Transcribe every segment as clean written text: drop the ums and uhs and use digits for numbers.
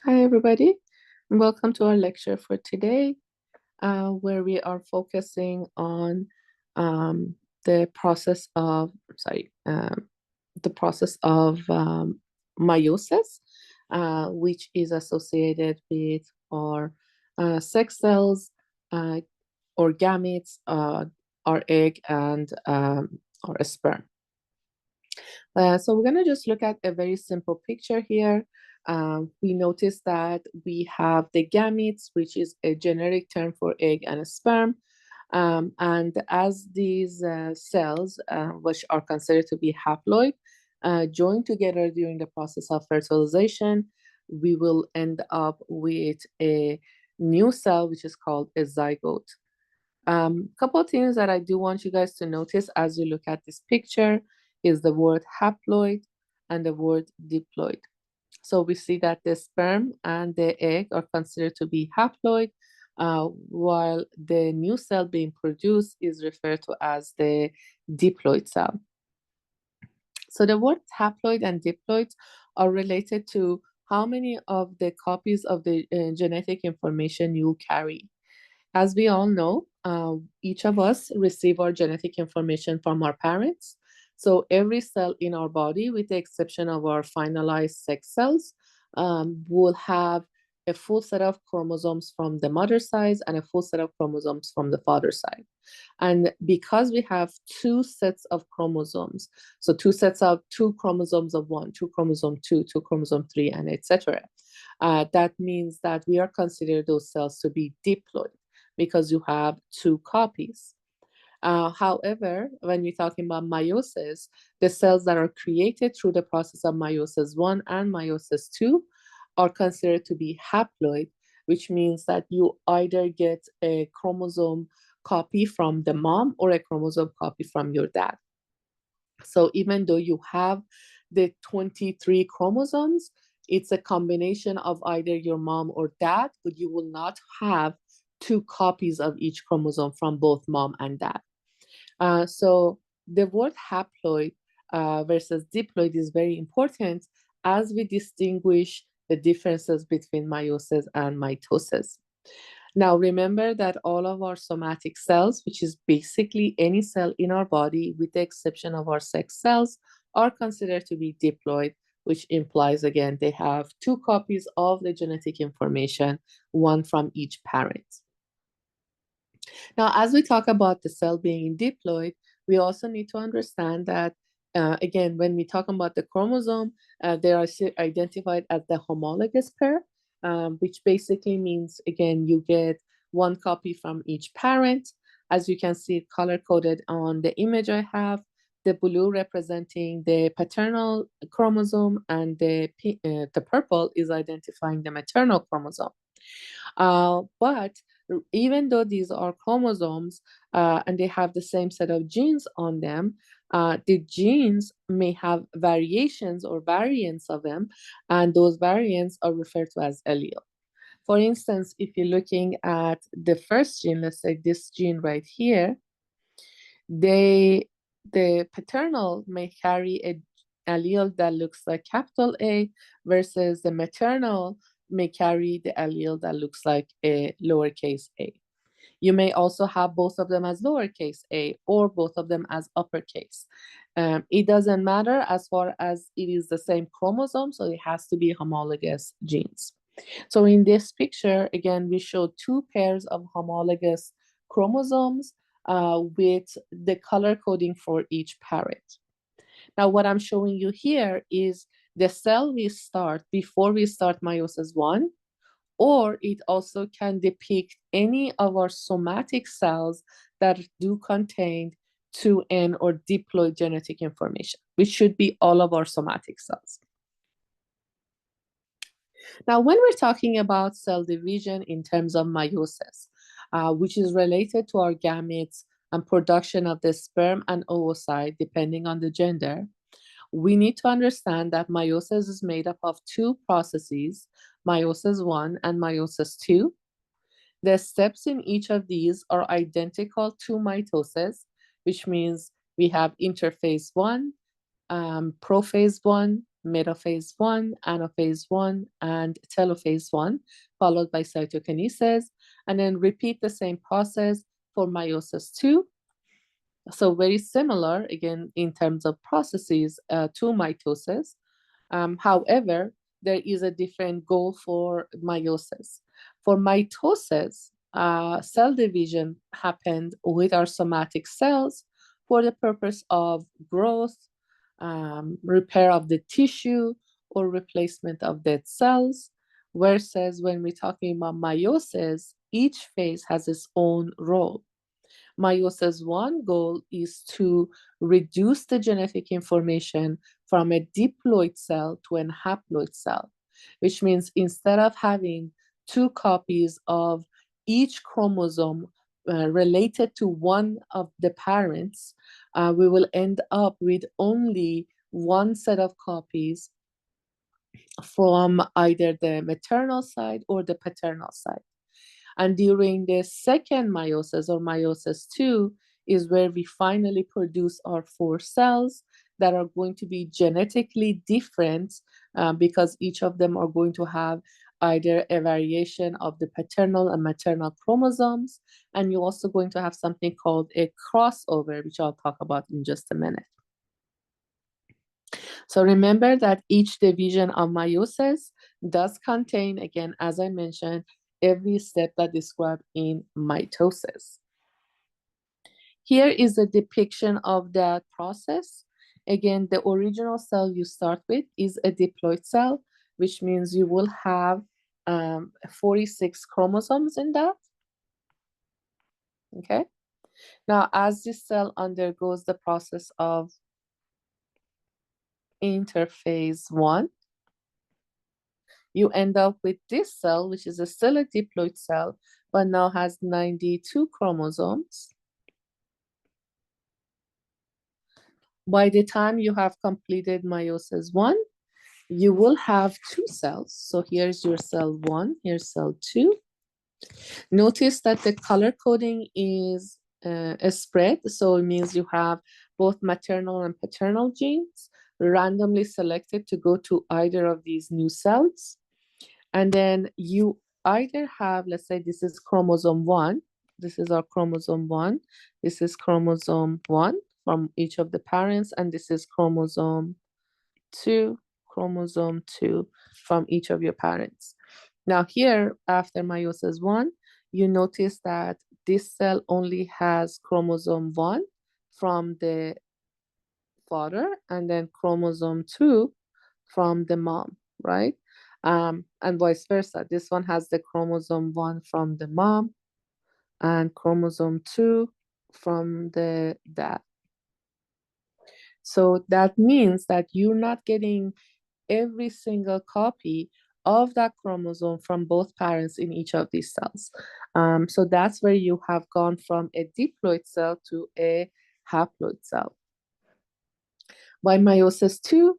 Hi, everybody, and welcome to our lecture for today, where we are focusing on the process of, the process of meiosis, which is associated with our sex cells, uh, or gametes, our egg, and our sperm. So we're going to just look at a very simple picture here. We notice that we have the gametes, which is a generic term for egg and sperm. And as these cells, which are considered to be haploid, join together during the process of fertilization, we will end up with a new cell, which is called a zygote. Couple of things that I do want you guys to notice as you look at this picture is the word haploid and the word diploid. So we see that the sperm and the egg are considered to be haploid, while the new cell being produced is referred to as the diploid cell. So the words haploid and diploid are related to how many of the copies of the genetic information you carry. As we all know, each of us receive our genetic information from our parents. So every cell in our body, with the exception of our finalized sex cells, will have a full set of chromosomes from the mother side and a full set of chromosomes from the father side. And because we have two sets of chromosomes, so two chromosomes of one, two chromosome two, two chromosome three, and etc., that means that we are considered those cells to be diploid because you have two copies. However, when we're talking about meiosis, the cells that are created through the process of meiosis 1 and meiosis 2 are considered to be haploid, which means that you either get a chromosome copy from the mom or a chromosome copy from your dad. So even though you have the 23 chromosomes, it's a combination of either your mom or dad, but you will not have two copies of each chromosome from both mom and dad. So the word haploid versus diploid is very important as we distinguish the differences between meiosis and mitosis. Now, remember that all of our somatic cells, which is basically any cell in our body, with the exception of our sex cells, are considered to be diploid, which implies, again, they have two copies of the genetic information, one from each parent. Now, as we talk about the cell being diploid, we also need to understand that, again, when we talk about the chromosome, they are identified as the homologous pair, which basically means, again, you get one copy from each parent. As you can see, color-coded on the image I have, the blue representing the paternal chromosome, and the purple is identifying the maternal chromosome. But even though these are chromosomes and they have the same set of genes on them, the genes may have variations or variants of them, and those variants are referred to as allele. For instance, if you're looking at the first gene, let's say this gene right here, the paternal may carry a allele that looks like capital A versus the maternal may carry the allele that looks like a lowercase a. You may also have both of them as lowercase a or both of them as uppercase. It doesn't matter as far as it is the same chromosome, so it has to be homologous genes. So in this picture, again, we show two pairs of homologous chromosomes with the color coding for each parent. Now, what I'm showing you here is the cell we start before we start meiosis 1, or it also can depict any of our somatic cells that do contain 2N or diploid genetic information, which should be all of our somatic cells. Now, when we're talking about cell division in terms of meiosis, which is related to our gametes and production of the sperm and oocyte, depending on the gender, we need to understand that meiosis is made up of two processes, meiosis 1 and meiosis 2. The steps in each of these are identical to mitosis, which means we have interphase 1, prophase 1, metaphase 1, anaphase 1, and telophase 1, followed by cytokinesis, and then repeat the same process for meiosis 2. So very similar, again, in terms of processes to mitosis. However, there is a different goal for meiosis. For mitosis, cell division happened with our somatic cells for the purpose of growth, repair of the tissue, or replacement of dead cells. Versus when we're talking about meiosis, each phase has its own role. Meiosis one goal is to reduce the genetic information from a diploid cell to an haploid cell, which means instead of having two copies of each chromosome related to one of the parents, we will end up with only one set of copies from either the maternal side or the paternal side. And during the second meiosis or meiosis 2 is where we finally produce our 4 cells that are going to be genetically different because each of them are going to have either a variation of the paternal and maternal chromosomes, and you're also going to have something called a crossover, which I'll talk about in just a minute. So remember that each division of meiosis does contain, again, as I mentioned, every step that described in mitosis. Here is a depiction of that process. Again, the original cell you start with is a diploid cell, which means you will have 46 chromosomes in that. Okay. Now, as this cell undergoes the process of interphase 1, you end up with this cell, which is still a diploid cell, but now has 92 chromosomes. By the time you have completed meiosis 1, you will have 2 cells. So here's your cell 1, here's cell 2. Notice that the color coding is a spread, so it means you have both maternal and paternal genes randomly selected to go to either of these new cells. And then you either have, let's say this is chromosome 1, this is our chromosome 1, this is chromosome 1 from each of the parents, and this is chromosome 2 from each of your parents. Now here, after meiosis 1, you notice that this cell only has chromosome 1 from the father, and then chromosome 2 from the mom, right? And vice versa. This one has the chromosome 1 from the mom and chromosome 2 from the dad. So that means that you're not getting every single copy of that chromosome from both parents in each of these cells. So that's where you have gone from a diploid cell to a haploid cell. By meiosis 2,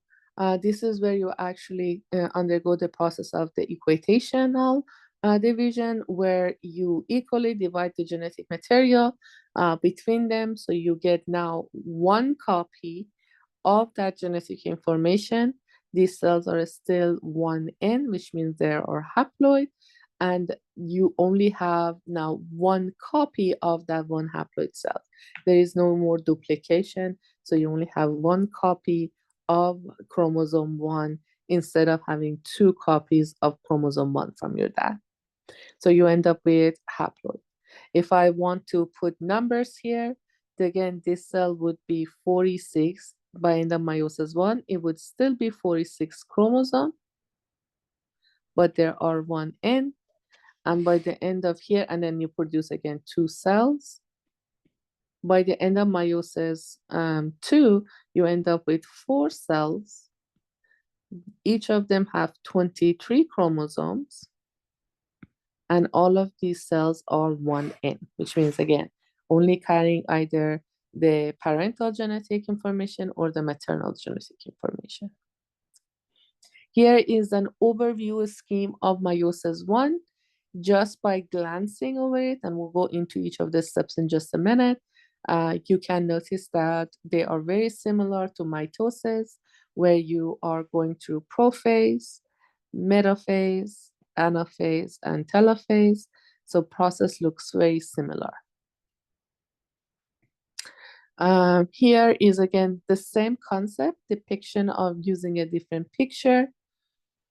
this is where you actually undergo the process of the equitational division, where you equally divide the genetic material between them. So you get now one copy of that genetic information. These cells are still 1N, which means they are haploid, and you only have now one copy of that one haploid cell. There is no more duplication, so you only have one copy of chromosome 1 instead of having 2 copies of chromosome 1 from your dad. So you end up with haploid. If I want to put numbers here, again, this cell would be 46. By end of meiosis 1, it would still be 46 chromosomes, but there are 1N. And by the end of here, and then you produce again 2 cells. By the end of meiosis 2, you end up with 4 cells. Each of them have 23 chromosomes. And all of these cells are 1N, which means, again, only carrying either the parental genetic information or the maternal genetic information. Here is an overview scheme of meiosis 1. Just by glancing over it, and we'll go into each of the steps in just a minute, you can notice that they are very similar to mitosis, where you are going through prophase, metaphase, anaphase, and telophase. So process looks very similar. Here is again the same concept, depiction of using a different picture.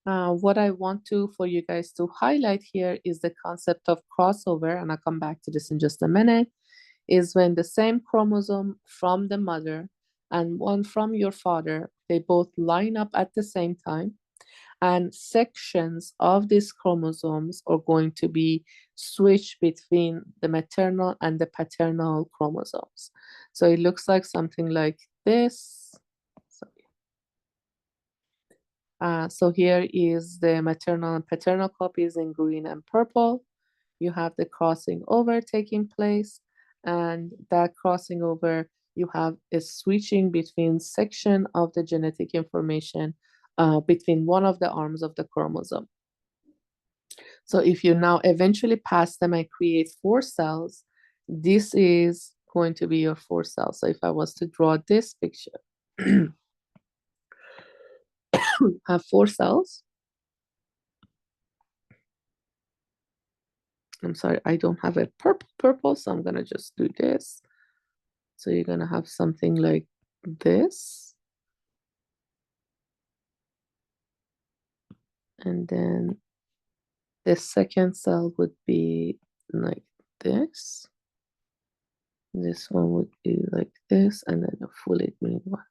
What I want for you guys to highlight here is the concept of crossover, and I'll come back to this in just a minute, is when the same chromosome from the mother and one from your father, they both line up at the same time, and sections of these chromosomes are going to be switched between the maternal and the paternal chromosomes. So it looks like something like this. So here is the maternal and paternal copies in green and purple. You have the crossing over taking place, and that crossing over, you have a switching between section of the genetic information between one of the arms of the chromosome. So if you now eventually pass them and create 4 cells, this is going to be your 4 cells. So if I was to draw this picture, have 4 cells. I'm sorry, I don't have a purple, so I'm gonna just do this. So you're gonna have something like this. And then the second cell would be like this. This one would be like this, and then a fully green one.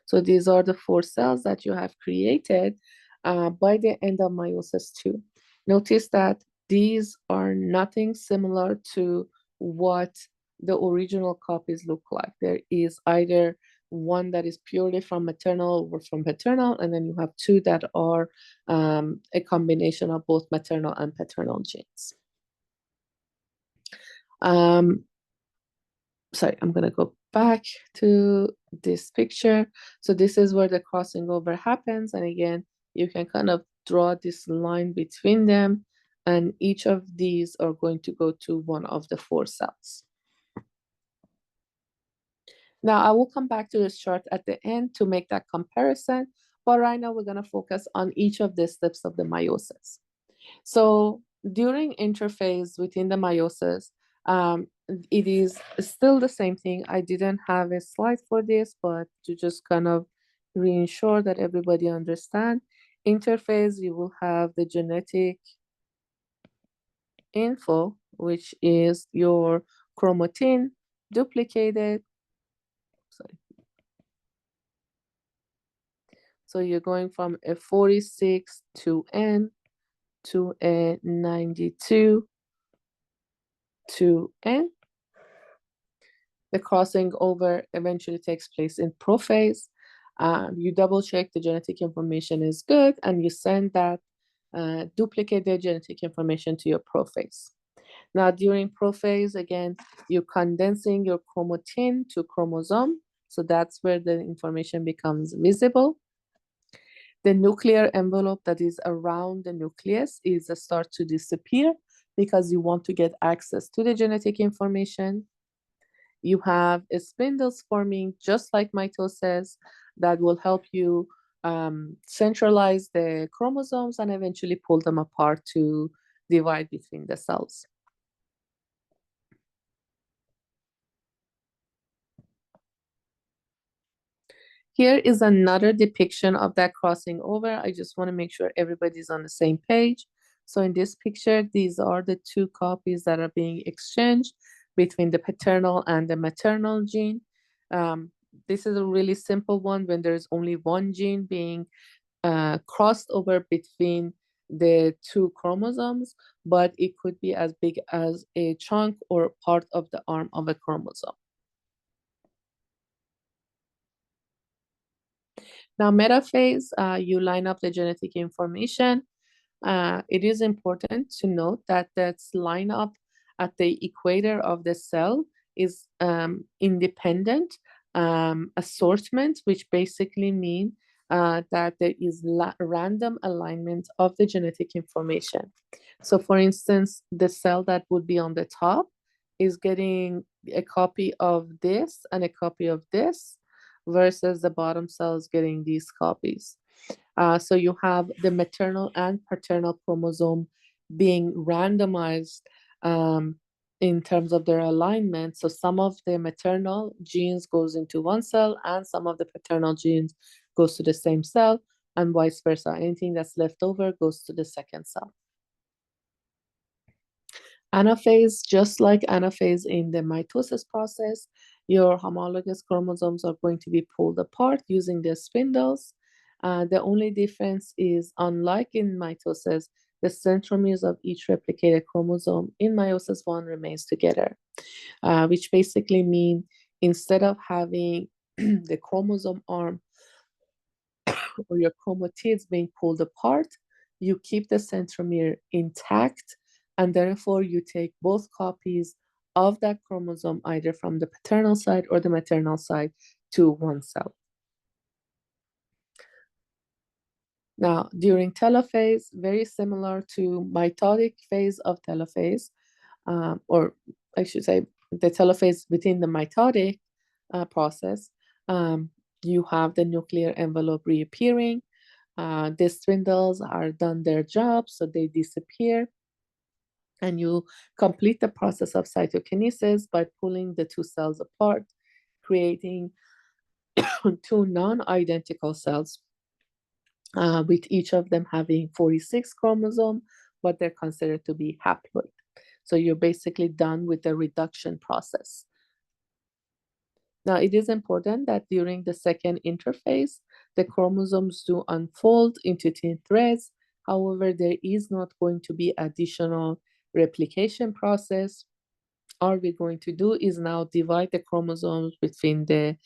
So these are the 4 cells that you have created by the end of meiosis 2. Notice that these are nothing similar to what the original copies look like. There is either one that is purely from maternal or from paternal, and then you have 2 that are a combination of both maternal and paternal genes. Sorry, I'm going to go back to this picture. So this is where the crossing over happens. And again, you can kind of draw this line between them. And each of these are going to go to one of the 4 cells. Now, I will come back to this chart at the end to make that comparison. But right now, we're going to focus on each of the steps of the meiosis. So during interphase within the meiosis, it is still the same thing. I didn't have a slide for this, but to just kind of reassure that everybody understand, interphase, you will have the genetic info, which is your chromatin duplicated. Sorry. So you're going from a 46 to N to a 92 to N. The crossing over eventually takes place in prophase. You double check the genetic information is good, and you send that duplicated genetic information to your prophase. Now, during prophase, again, you're condensing your chromatin to chromosome. So that's where the information becomes visible. The nuclear envelope that is around the nucleus is start to disappear because you want to get access to the genetic information. You have spindles forming, just like mitosis, that will help you centralize the chromosomes and eventually pull them apart to divide between the cells. Here is another depiction of that crossing over. I just want to make sure everybody's on the same page. So in this picture, these are the 2 copies that are being exchanged between the paternal and the maternal gene. This is a really simple one when there's only one gene being crossed over between the 2 chromosomes, but it could be as big as a chunk or part of the arm of a chromosome. Now, metaphase, you line up the genetic information. It is important to note that that's line up at the equator of the cell is independent assortment, which basically mean that there is random alignment of the genetic information. So for instance, the cell that would be on the top is getting a copy of this and a copy of this. versus the bottom cells getting these copies. So you have the maternal and paternal chromosome being randomized in terms of their alignment. So some of the maternal genes goes into one cell and some of the paternal genes goes to the same cell, and vice versa. Anything that's left over goes to the second cell. Anaphase, just like anaphase in the mitosis process, your homologous chromosomes are going to be pulled apart using the spindles. The only difference is, unlike in mitosis, the centromeres of each replicated chromosome in meiosis 1 remains together, which basically means instead of having the chromosome arm or your chromatids being pulled apart, you keep the centromere intact, and therefore you take both copies of that chromosome either from the paternal side or the maternal side to one cell. Now, during telophase, very similar to mitotic phase of telophase, or I should say the telophase within the mitotic process, you have the nuclear envelope reappearing. The spindles are done their job, so they disappear. And you complete the process of cytokinesis by pulling the two cells apart, creating two non-identical cells, with each of them having 46 chromosomes, but they're considered to be haploid. So you're basically done with the reduction process. Now, it is important that during the second interphase, the chromosomes do unfold into thin threads. However, there is not going to be additional replication process. All we're going to do is now divide the chromosomes between the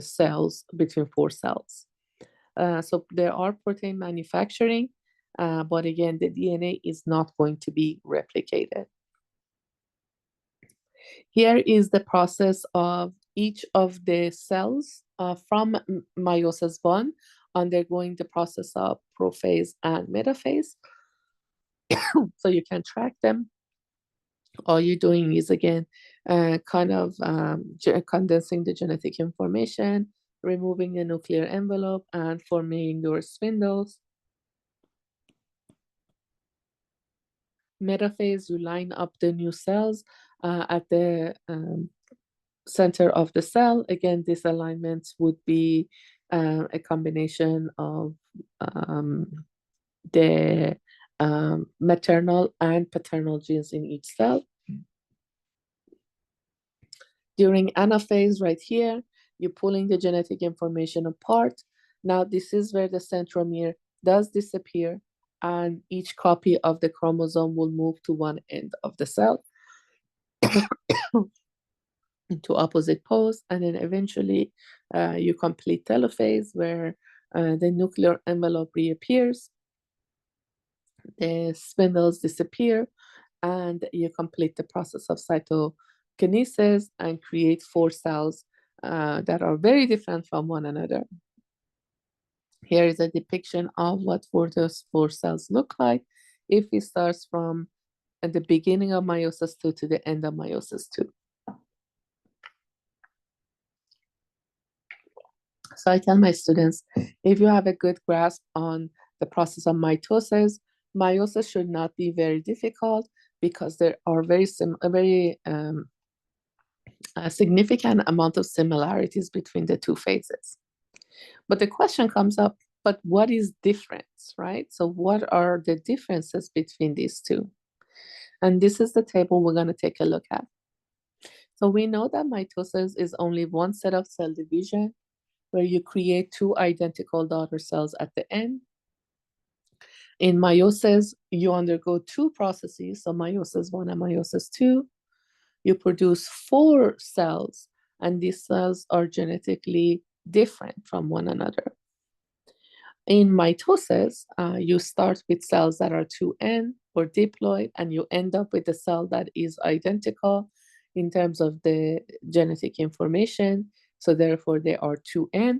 cells, between 4 cells. So there are protein manufacturing, but again, the DNA is not going to be replicated. Here is the process of each of the cells from meiosis 1 undergoing the process of prophase and metaphase. So you can track them. All you're doing is, again, condensing the genetic information, removing the nuclear envelope, and forming your spindles. Metaphase, you line up the new cells at the center of the cell. Again, these alignments would be a combination of the maternal and paternal genes in each cell. During anaphase, right here, you're pulling the genetic information apart. Now, this is where the centromere does disappear, and each copy of the chromosome will move to one end of the cell into opposite poles, and then eventually you complete telophase, where the nuclear envelope reappears, the spindles disappear, and you complete the process of cytokinesis and create 4 cells that are very different from one another. Here is a depiction of what those 4 cells look like if it starts from at the beginning of meiosis 2 to the end of meiosis 2. So I tell my students, if you have a good grasp on the process of mitosis, meiosis should not be very difficult because there are very significant amount of similarities between the two phases. But the question comes up, but what is different, right? So what are the differences between these two? And this is the table we're going to take a look at. So we know that mitosis is only one set of cell division where you create 2 identical daughter cells at the end. In meiosis, you undergo 2 processes, so meiosis 1 and meiosis 2. You produce 4 cells, and these cells are genetically different from one another. In mitosis, you start with cells that are 2N or diploid, and you end up with a cell that is identical in terms of the genetic information. So therefore, they are 2N.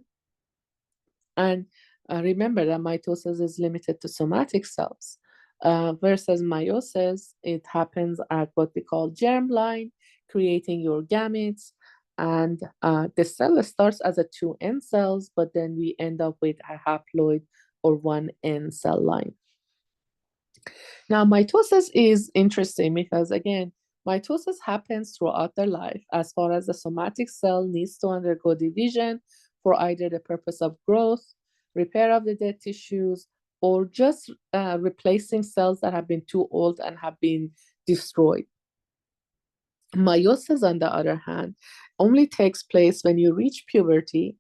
And remember that mitosis is limited to somatic cells, versus meiosis, it happens at what we call germline, creating your gametes. And the cell starts as a two end cells, but then we end up with a haploid or one end cell line. Now, mitosis is interesting because, again, mitosis happens throughout their life as far as the somatic cell needs to undergo division for either the purpose of growth, repair of the dead tissues, or just replacing cells that have been too old and have been destroyed. Meiosis, on the other hand, only takes place when you reach puberty.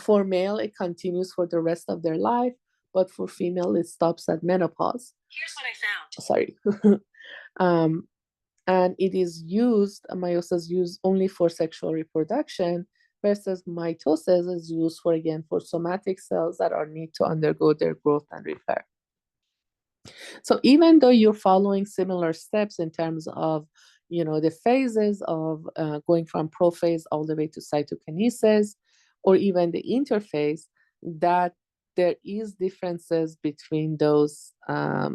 For male, it continues for the rest of their life, but for female, it stops at menopause. Here's what I found. Sorry. And it is used, meiosis used only for sexual reproduction, versus mitosis is used for, again, for somatic cells that are need to undergo their growth and repair. So even though you're following similar steps in terms of, the phases of going from prophase all the way to cytokinesis, or even the interphase, that there is differences between those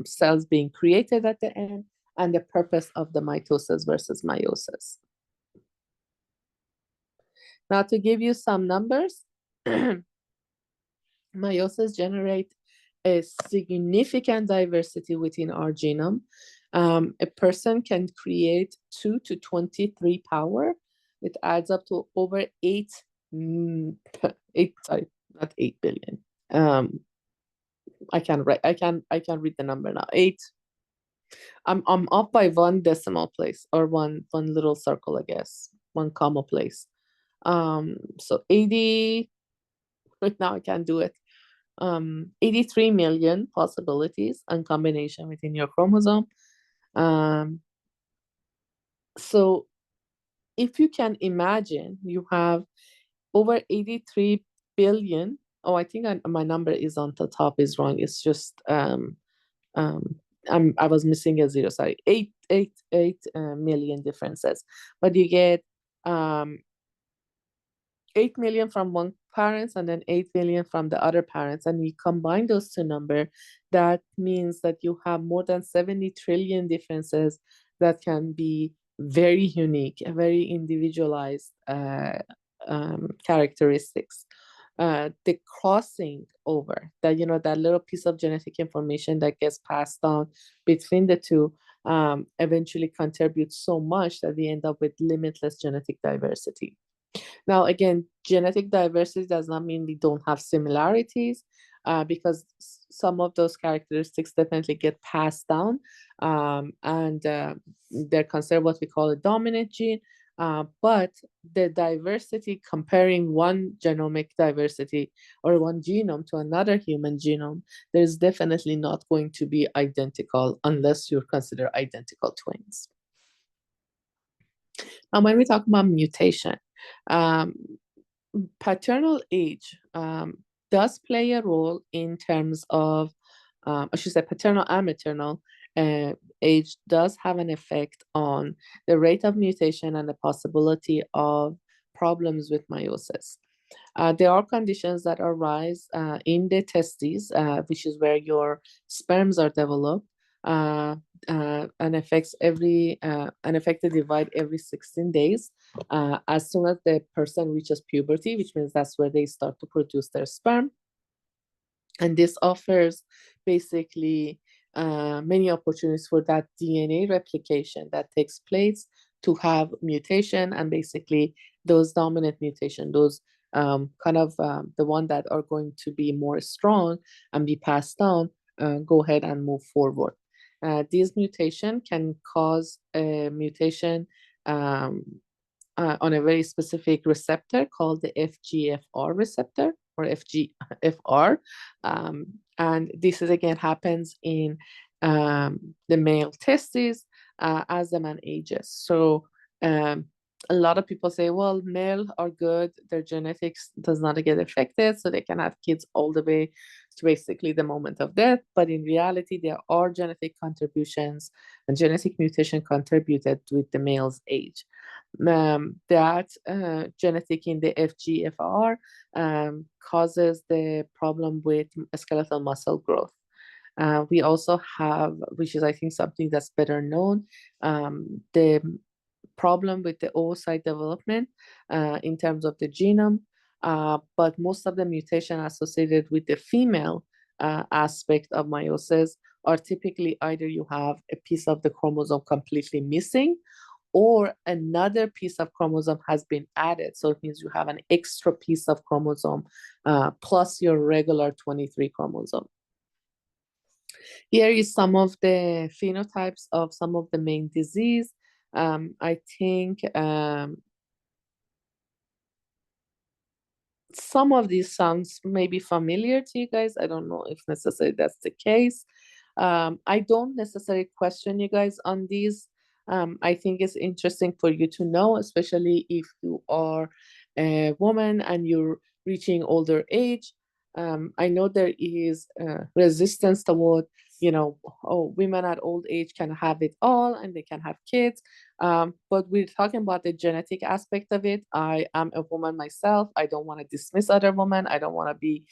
cells being created at the end and the purpose of the mitosis versus meiosis. Now, to give you some numbers, meiosis generate a significant diversity within our genome. A person can create 2 to 23 power. It adds up to over 8, sorry, not 8 billion. I can read the number now. 8. I'm off by one decimal place, or one little circle, I guess, one comma place. So 80. Right now I can't do it. 83 million possibilities and combination within your chromosome. So if you can imagine, you have over 83 billion. Oh, I think my number is on the top is wrong. It's just I was missing a zero. Sorry, 8 million differences. But you get 8 million from one parents and then 8 million from the other parents, and we combine those two numbers, that means that you have more than 70 trillion differences that can be very unique, very individualized characteristics. The crossing over, that that little piece of genetic information that gets passed on between the two, eventually contributes so much that we end up with limitless genetic diversity. Now, again, genetic diversity does not mean we don't have similarities, because some of those characteristics definitely get passed down, and they're considered what we call a dominant gene. But the diversity, comparing one genomic diversity or one genome to another human genome, there's definitely not going to be identical unless you consider identical twins. Now, when we talk about mutation, paternal age does play a role in terms of, I should say, paternal and maternal age does have an effect on the rate of mutation and the possibility of problems with meiosis. There are conditions that arise in the testes, which is where your sperms are developed, and affect the divide every 16 days. As soon as the person reaches puberty, which means that's where they start to produce their sperm. And this offers basically many opportunities for that DNA replication that takes place to have mutation, and basically those dominant mutation, those the one that are going to be more strong and be passed down, go ahead and move forward. These mutation can cause a mutation on a very specific receptor called the FGFR receptor, or FGFR. And this is, again, happens in the male testes as the man ages. So a lot of people say, well, male are good, their genetics does not get affected, so they can have kids all the way to basically the moment of death. But in reality, there are genetic contributions and genetic mutation contributed with the male's age. That genetic in the FGFR causes the problem with skeletal muscle growth. We also have, which is, I think, something that's better known, the problem with the oocyte development in terms of the genome, but most of the mutation associated with the female aspect of meiosis are typically either you have a piece of the chromosome completely missing, or another piece of chromosome has been added. So it means you have an extra piece of chromosome plus your regular 23 chromosome. Here is some of the phenotypes of some of the main disease. I think some of these sounds may be familiar to you guys. I don't know if necessarily that's the case. I don't necessarily question you guys on these. I think it's interesting for you to know, especially if you are a woman and you're reaching older age. I know there is resistance toward, oh, women at old age can have it all and they can have kids. But we're talking about the genetic aspect of it. I am a woman myself. I don't want to dismiss other women. I don't want to be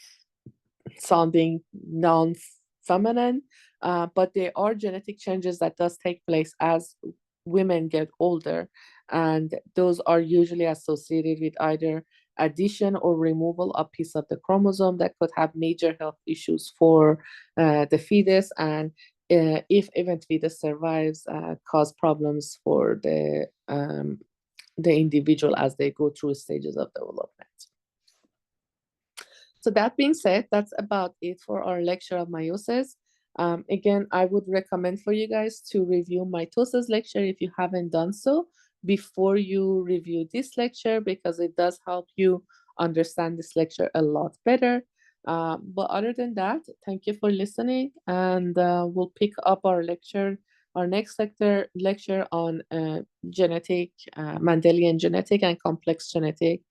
sounding non-feminine, but there are genetic changes that does take place as women get older, and those are usually associated with either addition or removal of piece of the chromosome that could have major health issues for the fetus, and if even fetus survives, cause problems for the individual as they go through stages of development. So that being said, that's about it for our lecture of meiosis. Again, I would recommend for you guys to review mitosis lecture if you haven't done so before you review this lecture, because it does help you understand this lecture a lot better. But other than that, thank you for listening, and we'll pick up our next lecture on genetic, Mendelian genetic and complex genetic.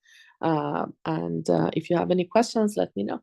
And if you have any questions, let me know.